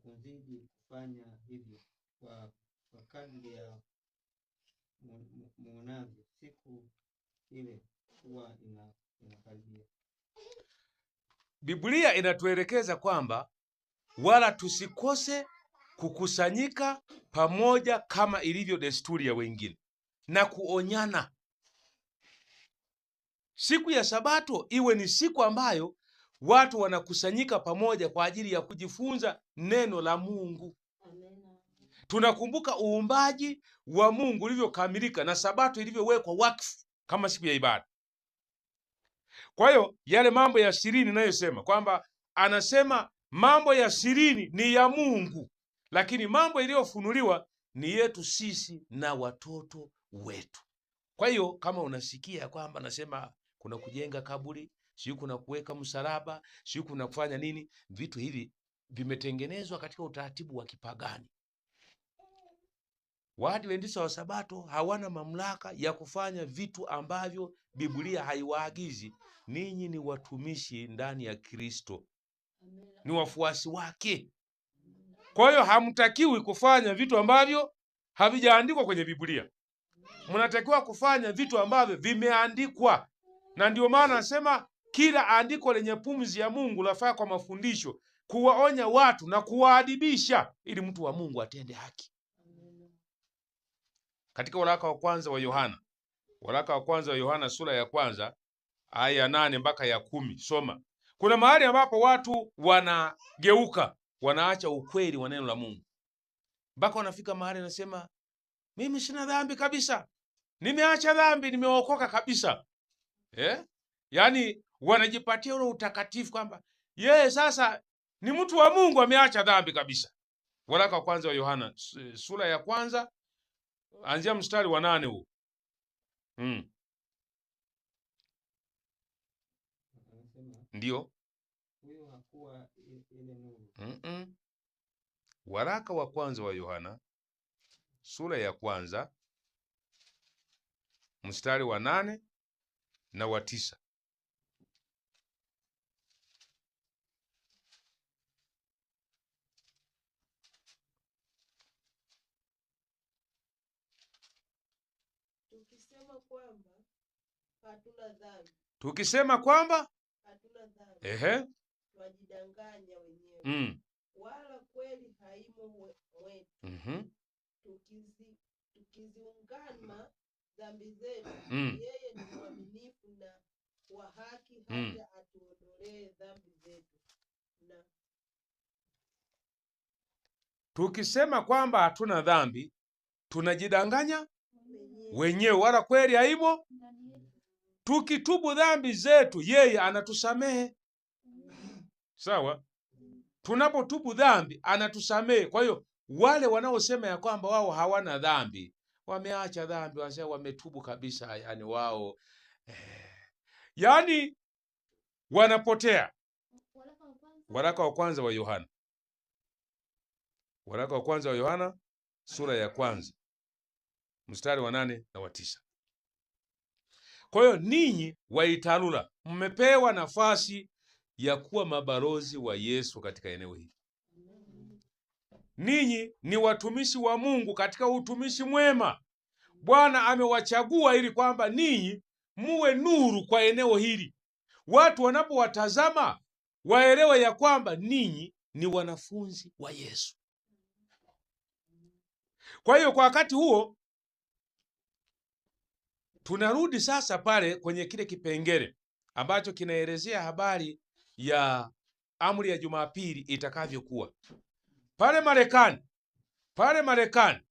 kuzidi kufanya hivyo kwa kadri ya muonavyo siku ile huwa inakaribia. Biblia inatuelekeza kwamba wala tusikose kukusanyika pamoja kama ilivyo desturi ya wengine na kuonyana. Siku ya Sabato iwe ni siku ambayo watu wanakusanyika pamoja kwa ajili ya kujifunza neno la Mungu. Amen. Tunakumbuka uumbaji wa Mungu ulivyokamilika na Sabato ilivyowekwa wakfu kama siku ya ibada. Kwa hiyo yale mambo ya sirini ninayosema kwamba anasema mambo ya sirini ni ya Mungu, lakini mambo iliyofunuliwa ni yetu sisi na watoto wetu. Kwa hiyo kama unasikia kwamba nasema kuna kujenga kaburi, sio kuna kuweka msalaba, sio kuna kufanya nini, vitu hivi vimetengenezwa katika utaratibu wa kipagani. Waadventista wa Sabato hawana mamlaka ya kufanya vitu ambavyo Biblia haiwaagizi. Ninyi ni watumishi ndani ya Kristo, ni wafuasi wake. Kwa hiyo hamtakiwi kufanya vitu ambavyo havijaandikwa kwenye Biblia. Mnatakiwa kufanya vitu ambavyo vimeandikwa, na ndio maana nasema kila andiko lenye pumzi ya Mungu lafaa kwa mafundisho, kuwaonya watu na kuwaadibisha, ili mtu wa Mungu atende haki. Katika waraka wa kwanza wa Yohana sura ya 1 aya ya 8 mpaka ya 10, soma. Kuna mahali ambapo watu wanageuka, wanaacha ukweli wa neno la Mungu, mpaka wanafika mahali nasema mimi sina dhambi kabisa, nimeacha dhambi, nimeokoka kabisa. Yaani wanajipatia ule utakatifu kwamba yeye sasa ni mtu wa Mungu, ameacha dhambi kabisa. Waraka wa kwanza wa Yohana sura ya 1 anzia mstari wa 8 huu. Ndio. Huyo hakuwa ile nuru. Waraka wa kwanza wa Yohana sura ya 1 mstari wa 8 na wa 9. Tukisema kwamba hatuna dhambi, twajidanganya wenyewe, wala kweli haimo mwetu. Tukiziungama dhambi zetu, yeye ni mwaminifu na wa haki hata atuondolee dhambi zetu. Tukisema kwamba hatuna dhambi, tunajidanganya wenyewe, wala kweli haimo. Tukitubu dhambi zetu, yeye anatusamehe. Sawa? Tunapotubu dhambi anatusamehe. Kwa hiyo wale wanaosema ya kwamba wao hawana dhambi, wameacha dhambi, wasema wametubu kabisa, yani wao yani wanapotea. Waraka wa kwanza wa Yohana sura ya 1 mstari wa 8 na wa 9. Kwa hiyo ninyi waitalula mmepewa nafasi ya kuwa mabalozi wa Yesu katika eneo hili. Ninyi ni watumishi wa Mungu katika utumishi mwema. Bwana amewachagua ili kwamba ninyi muwe nuru kwa eneo hili. Watu wanapowatazama waelewe ya kwamba ninyi ni wanafunzi wa Yesu. Kwa hiyo kwa wakati huo tunarudi sasa pale kwenye kile kipengele ambacho kinaelezea habari ya amri ya Jumapili itakavyokuwa. Pale Marekani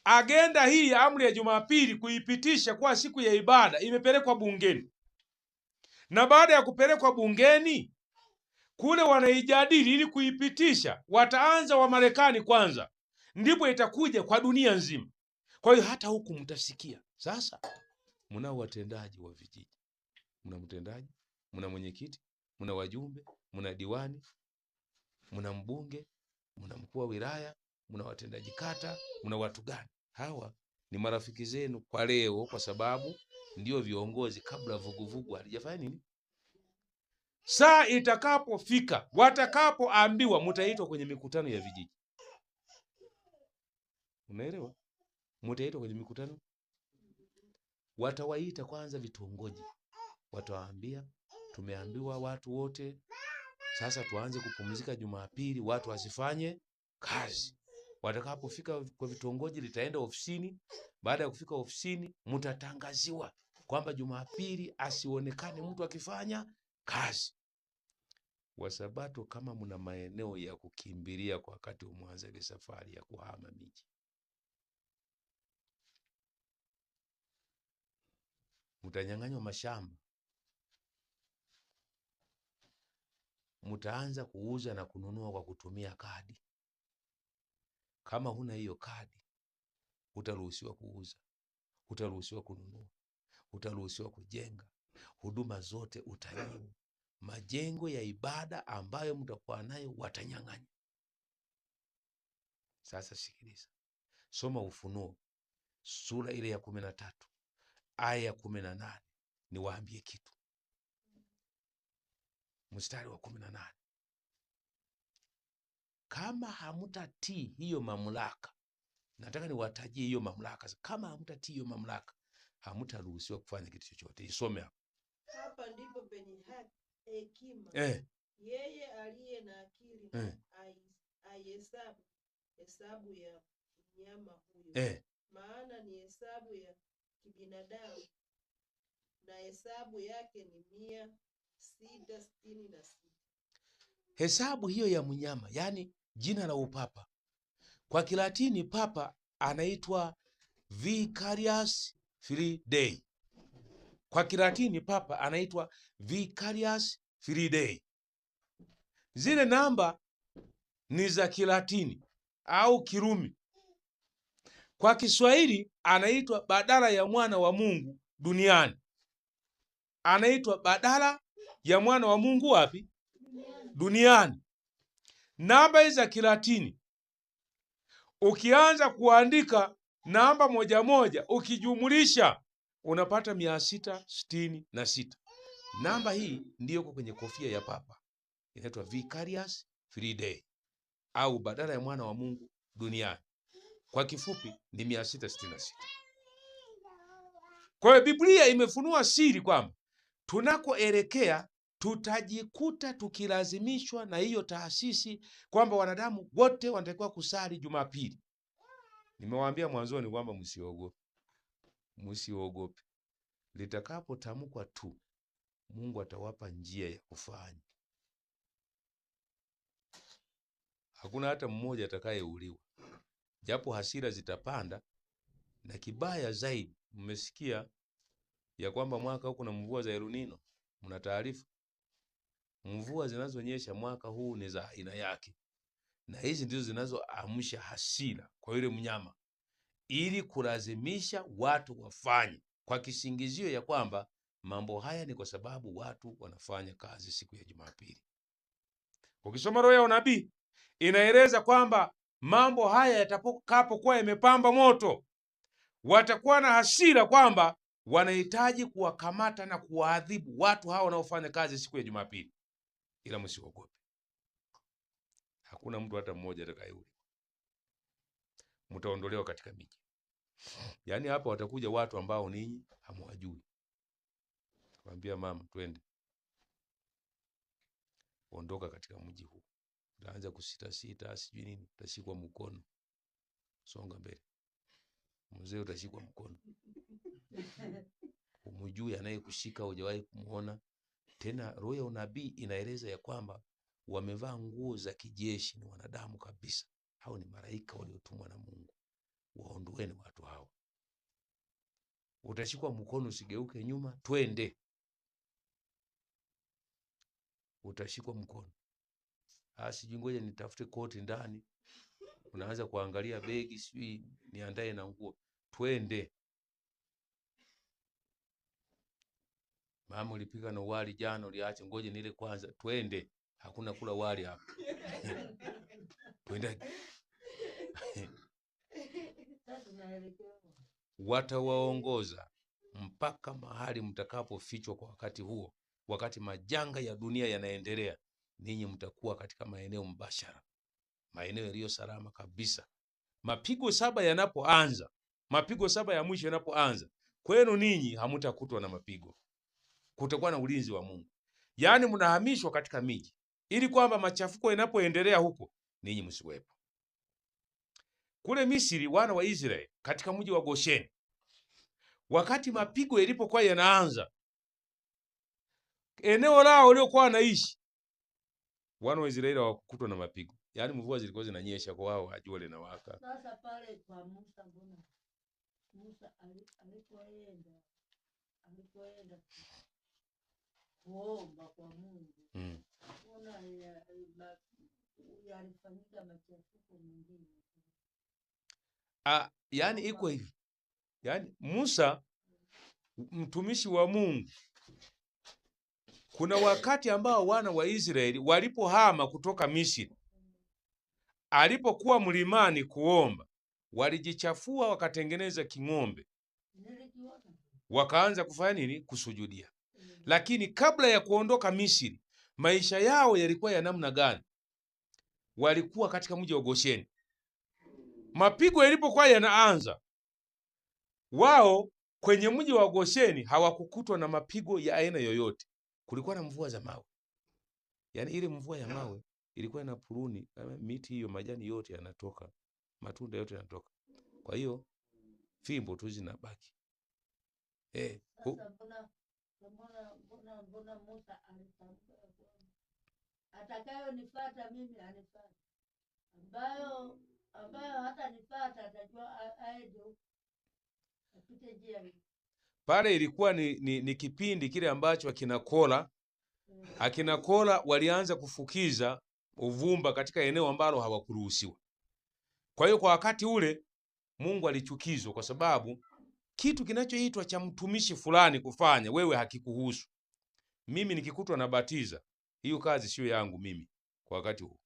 agenda hii ya amri ya Jumapili kuipitisha kwa siku ya ibada imepelekwa bungeni. Na baada ya kupelekwa bungeni kule wanaijadili ili kuipitisha, wataanza wa Marekani kwanza, ndipo itakuja kwa dunia nzima. Kwa hiyo hata huku mtasikia sasa mna watendaji wa vijiji, mna mtendaji, mna mwenyekiti, mna wajumbe, mna diwani, mna mbunge, mna mkuu wa wilaya, mna watendaji kata, mna watu gani? Hawa ni marafiki zenu kwa leo, kwa sababu ndio viongozi kabla vuguvugu halijafanya nini. Saa itakapofika, watakapoambiwa, mtaitwa kwenye mikutano ya vijiji. Unaelewa? Mtaitwa kwenye mikutano. Watawaita kwanza vitongoji, watawaambia tumeambiwa watu wote sasa tuanze kupumzika Jumapili, watu wasifanye kazi. Watakapofika kwa vitongoji, litaenda ofisini. Baada ya kufika ofisini, mtatangaziwa kwamba Jumapili asionekane mtu akifanya kazi. Wasabato, kama mna maeneo ya kukimbilia kwa wakati mwanzo ile safari ya kuhama miji, mtanyang'anywa mashamba, mtaanza kuuza na kununua kwa kutumia kadi. Kama huna hiyo kadi, utaruhusiwa kuuza, utaruhusiwa kununua, utaruhusiwa kujenga. Huduma zote utanyimwa. Majengo ya ibada ambayo mtakuwa nayo watanyang'anya. Sasa sikiliza, soma Ufunuo sura ile ya 13 aya ya 18. Niwaambie kitu, mstari wa 18. Kama hamutatii hiyo mamlaka, nataka niwatajie hiyo mamlaka. Kama hamutatii hiyo mamlaka, hamutaruhusiwa kufanya kitu chochote. Isome hapo. Hapa ndipo penye hekima. Yeye aliye na akili hesabu ya mnyama huyo. Maana ni hesabu ya kibinadamu, na hesabu yake ni 666. Hesabu hiyo ya mnyama, yani jina la upapa. Kwa Kilatini papa anaitwa Vicarius Filii. Kwa Kilatini papa anaitwa Vicarius Filii. Zile namba ni za Kilatini au Kirumi. Kwa Kiswahili anaitwa badala ya mwana wa Mungu duniani. Anaitwa badala ya mwana wa Mungu wapi? Duniani. Namba hizi za Kilatini, ukianza kuandika namba moja moja, ukijumulisha unapata 666. Namba hii ndiyo kwenye kofia ya papa, inaitwa Vicarius Filii au badala ya mwana wa Mungu duniani. Kwa kifupi ni 666. Kwa hiyo Biblia imefunua siri kwamba tunakoelekea tutajikuta tukilazimishwa na hiyo taasisi kwamba wanadamu wote wanatakiwa kusali Jumapili. Nimewaambia mwanzoni kwamba msiogope. Msiogope. Litakapotamkwa tu, Mungu atawapa njia ya kufanya. Hakuna hata mmoja atakayeuliwa. Japo hasira zitapanda, na kibaya zaidi, mmesikia ya kwamba mwaka huu kuna mvua za El Nino. Mna taarifa? Mvua zinazonyesha mwaka huu ni za aina yake, na hizi ndizo zinazoamsha hasira kwa yule mnyama, ili kulazimisha watu wafanye, kwa kisingizio ya kwamba mambo haya ni kwa sababu watu wanafanya kazi siku ya Jumapili. Ukisoma roho ya unabii inaeleza kwamba mambo haya yatakapokuwa yamepamba moto, watakuwa na hasira kwamba wanahitaji kuwakamata na kuwaadhibu watu hao wanaofanya kazi siku ya Jumapili. Ila msiogope. Hakuna mtu hata mmoja atakayeuliwa. Mtaondolewa katika miji. Yaani hapa watakuja watu ambao ninyi hamwajui. Kwambia mama, twende. Ondoka katika mji huu. Utaanza kusita sita, sijui nini, utashikwa mkono. Songa mbele. Mzee utashikwa mkono. Umjui anayekushika, hujawahi kumuona. Tena roho ya unabii inaeleza ya kwamba wamevaa nguo za kijeshi, ni wanadamu kabisa. Hao ni malaika waliotumwa na Mungu. Waondoeni watu hao. Utashikwa mkono, usigeuke nyuma, twende. Utashikwa mkono. Sijui ngoja nitafute koti ndani. Unaanza kuangalia begi, sijui niandae na nguo. Twende. Mama, ulipika na wali jana, uliacha, ngoja nile kwanza. Twende. Hakuna kula wali hapa. Twende. Watawaongoza mpaka mahali mtakapofichwa kwa wakati huo, wakati majanga ya dunia yanaendelea, ninyi mtakuwa katika maeneo mbashara, maeneo yaliyo salama kabisa. Mapigo 7 yanapoanza, mapigo 7 ya mwisho yanapoanza, kwenu ninyi hamutakutwa na mapigo. Kutakuwa na ulinzi wa Mungu. Yaani mnahamishwa katika miji ili kwamba machafuko yanapoendelea huko ninyi msiwepo. Kule Misri wana wa Israeli katika mji wa Gosheni, wakati mapigo yalipokuwa yanaanza, eneo lao waliokuwa wanaishi, wana wa Israeli hawakukutwa na mapigo. Yaani mvua zilikuwa zinanyesha kwa wao, jua linawaka. Sasa pale kwa Musa, mbona Musa alipoenda kuomba kwa Mungu, mbona yalifanyika machafuko mengine? Yaani iko hivi. Yaani Musa mtumishi wa Mungu, kuna wakati ambao wana wa Israeli walipohama kutoka Misri, alipokuwa mlimani kuomba, walijichafua wakatengeneza king'ombe, wakaanza kufanya nini? Kusujudia. Lakini kabla ya kuondoka Misri, maisha yao yalikuwa ya namna gani? Walikuwa katika mji wa Gosheni. Mapigo yalipokuwa yanaanza, wao kwenye mji wa Gosheni hawakukutwa na mapigo ya aina yoyote. Kulikuwa na mvua za mawe. Yaani ile mvua ya mawe ilikuwa na puruni, miti hiyo majani yote yanatoka, matunda yote yanatoka. Kwa hiyo fimbo tu zinabaki. Mbona Musa alitamka atakayonifuata mimi anifuate, ambayo hata nifuata atajua aende apite njia hii. Pale ilikuwa ni kipindi kile ambacho akina Kola walianza kufukiza uvumba katika eneo ambalo hawakuruhusiwa. Kwa hiyo kwa wakati ule Mungu alichukizwa, kwa sababu kitu kinachoitwa cha mtumishi fulani kufanya wewe hakikuhusu. Mimi nikikutwa na batiza, hiyo kazi sio yangu mimi kwa wakati huu.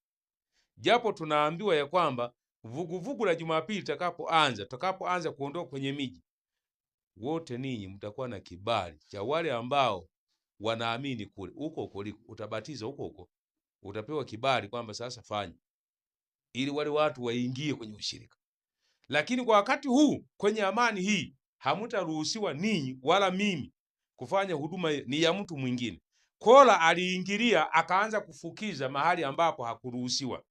Japo tunaambiwa ya kwamba vuguvugu la Jumapili tutakapoanza kuondoka kwenye miji, wote ninyi mtakuwa na kibali cha wale ambao wanaamini kule. Huko utabatiza huko, utapewa kibali kwamba sasa fanya, ili wale watu waingie kwenye ushirika. Lakini kwa wakati huu kwenye amani hii hamutaruhusiwa ninyi wala mimi kufanya huduma, ni ya mtu mwingine. Kola aliingilia akaanza kufukiza mahali ambapo hakuruhusiwa.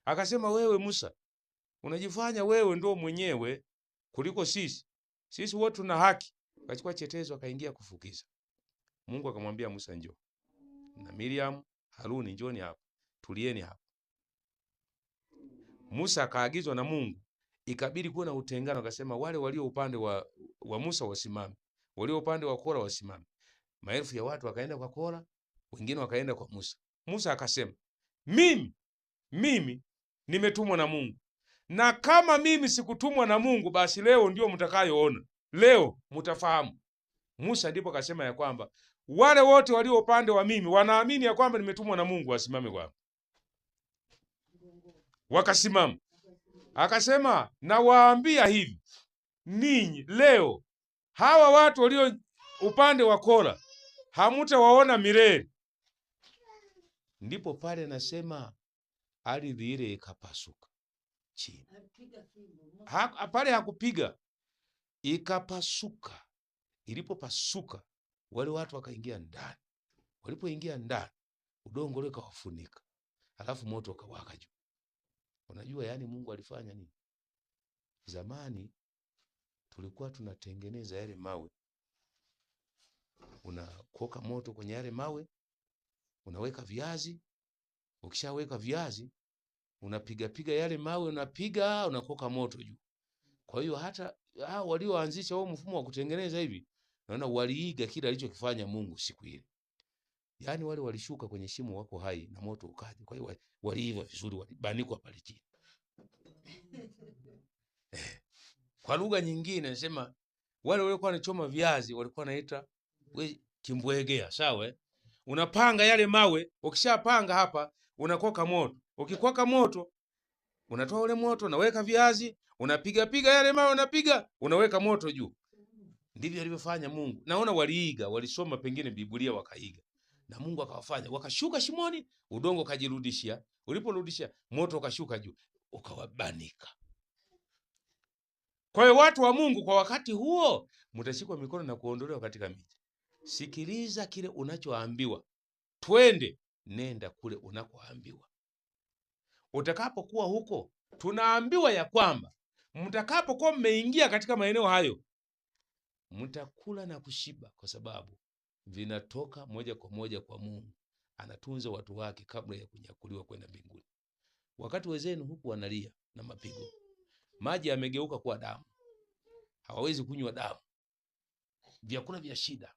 Akasema, wewe Musa, unajifanya wewe ndo mwenyewe kuliko sisi. Sisi wote tuna haki. Akachukua chetezo akaingia kufukiza. Mungu akamwambia Musa, njoo. Na Miriam, Haruni, njoni hapa. Tulieni hapa. Musa akaagizwa na Mungu, ikabidi kuwa na utengano. Akasema wale walio upande wa Musa wasimame, walio upande wa Kora wasimame. Maelfu ya watu wakaenda kwa Kora, wengine wakaenda kwa Musa. Musa akasema, mimi nimetumwa na Mungu. Na kama mimi sikutumwa na Mungu, basi leo ndio mtakayoona. Leo mtafahamu. Musa ndipo akasema ya kwamba wale wote walio upande wa mimi wanaamini ya kwamba nimetumwa na Mungu, wasimame kwao. Wakasimama. Akasema, nawaambia hivi, ninyi leo hawa watu walio upande wa Kora hamutawaona milele. Ndipo pale nasema ardhi ile ikapasuka chini. Pale hakupiga, ikapasuka. Ilipopasuka wale watu wakaingia ndani. Walipoingia ndani, udongo ule ukawafunika, alafu moto ukawaka juu. Unajua yani Mungu alifanya nini? Zamani tulikuwa tunatengeneza yale mawe, unakoka moto kwenye yale mawe, unaweka viazi. Ukishaweka viazi, unapiga yale mawe, unakoka moto juu. Kwa hiyo hata hao walioanzisha huo mfumo wa kutengeneza hivi, naona waliiga kile alichokifanya Mungu siku ile. Yaani wale walishuka kwenye shimo wako hai na moto ukaja. Kwa hiyo waliiva vizuri, walibanikwa pale chini. Kwa lugha nyingine nasema wale walikuwa wanachoma viazi walikuwa wanaita kimbwegea, sawa? Unapanga yale mawe, ukishapanga hapa unakoka moto. Ukikoka moto, unatoa ule moto, unaweka viazi, unapiga yale mawe, unaweka moto juu. Ndivyo alivyofanya Mungu. Naona waliiga, walisoma pengine Biblia wakaiga. Na Mungu akawafanya wakashuka shimoni, udongo kajirudishia, uliporudishia moto ukashuka juu ukawabanika. Kwa hiyo watu wa Mungu kwa wakati huo mtashikwa mikono na kuondolewa katika miji. Sikiliza kile unachoambiwa, twende, nenda kule unakoambiwa. Utakapokuwa huko, tunaambiwa ya kwamba mtakapokuwa mmeingia katika maeneo hayo, mtakula na kushiba, kwa sababu vinatoka moja kwa moja kwa Mungu. Anatunza watu wake kabla ya kunyakuliwa kwenda mbinguni. Wakati wenzenu huku wanalia na mapigo, maji yamegeuka kuwa damu, hawawezi kunywa damu, vyakula vya shida,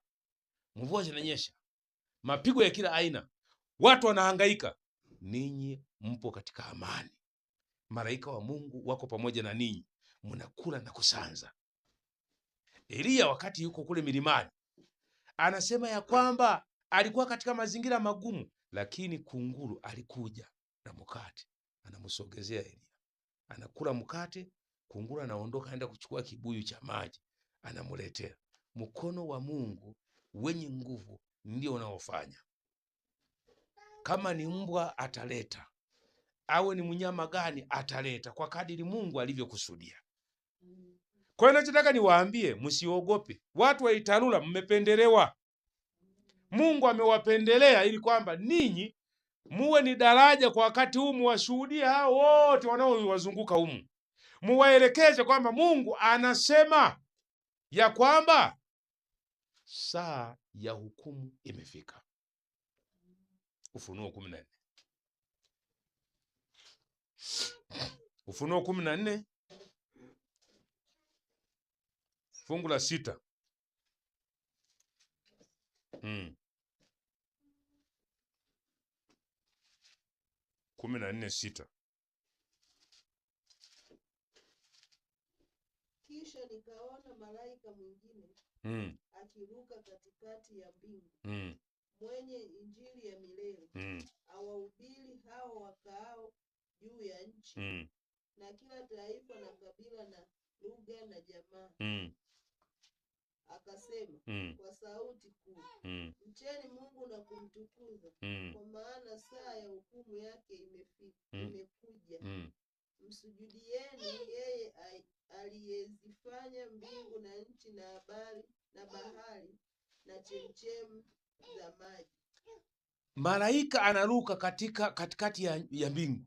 mvua zinanyesha, mapigo ya kila aina, watu wanahangaika, ninyi mpo katika amani. Malaika wa Mungu wako pamoja na ninyi, mnakula na kusanza. Eliya wakati yuko kule milimani anasema ya kwamba alikuwa katika mazingira magumu, lakini kunguru alikuja na mkate, anamsogezea Eliya, anakula mkate, kunguru anaondoka aenda kuchukua kibuyu cha maji, anamuletea. Mkono wa Mungu wenye nguvu ndio unaofanya. Kama ni mbwa ataleta, awe ni mnyama gani ataleta, kwa kadiri Mungu alivyokusudia. Kwa hiyo nachotaka niwaambie, msiogope. Watu wa Italula mmependelewa. Mungu amewapendelea ili kwamba ninyi muwe ni daraja kwa wakati huu, muwashuhudie hao wote wanaowazunguka humu, muwaelekeze kwamba Mungu anasema ya kwamba saa ya hukumu imefika. Ufunuo 14. Ufunuo 14 fungu la 6. 14:6. Kisha nikaona malaika mwingine akiruka katikati ya mbingu, mwenye injili ya milele, awahubiri hao wakaao juu ya nchi, na kila taifa na kabila na lugha na jamaa. Akasema kwa sauti kuu, mcheni Mungu na kumtukuza, kwa maana saa ya hukumu yake imekuja. Msujudieni yeye aliyezifanya mbingu na nchi na bahari na chemchemi za maji. Malaika anaruka katikati ya mbingu,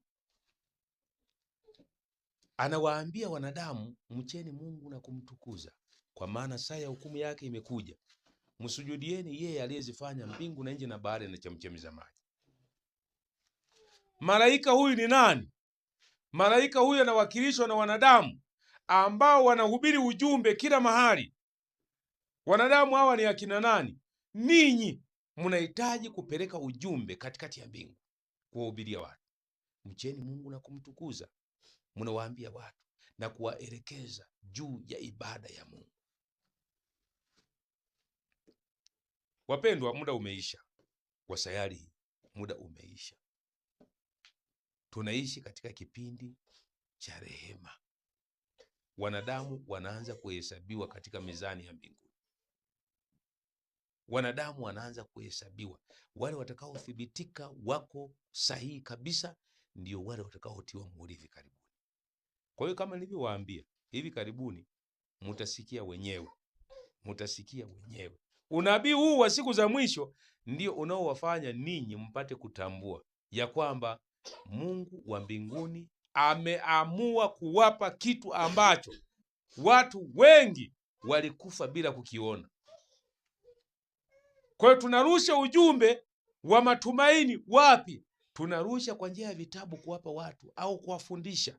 anawaambia wanadamu, mcheni Mungu na kumtukuza, kwa maana saa ya hukumu yake imekuja. Msujudieni yeye aliyezifanya mbingu na nchi na bahari na chemchemi za maji. Malaika huyu ni nani? Malaika huyu anawakilishwa na wanadamu ambao wanahubiri ujumbe kila mahali. Wanadamu hawa ni akina nani? Ninyi mnahitaji kupeleka ujumbe katikati ya mbingu, kuwahubiria watu mcheni Mungu na kumtukuza. Mnawaambia watu na kuwaelekeza juu ya ibada ya Mungu. Wapendwa, muda umeisha kwa sayari hii, muda umeisha. Tunaishi katika kipindi cha rehema. Wanadamu wanaanza kuhesabiwa katika mizani ya mbinguni. Wanadamu wanaanza kuhesabiwa. Wale watakaothibitika wako sahihi kabisa ndio wale watakaotiwa muhuri hivi karibuni. Kwa hiyo kama nilivyowaambia, hivi karibuni mutasikia wenyewe. Unabii huu wa siku za mwisho ndio unaowafanya ninyi mpate kutambua ya kwamba Mungu wa mbinguni ameamua kuwapa kitu ambacho watu wengi walikufa bila kukiona. Kwa hiyo tunarusha ujumbe wa matumaini wapi? Tunarusha kwa njia ya vitabu kuwapa watu au kuwafundisha.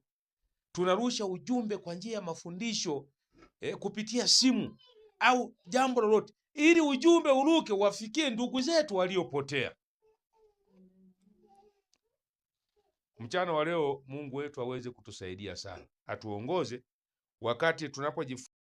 Tunarusha ujumbe kwa njia ya mafundisho kupitia simu au jambo lolote, ili ujumbe uruke wafikie ndugu zetu waliopotea. Mchana wa leo Mungu wetu aweze kutusaidia sana, atuongoze wakati tunapojifunza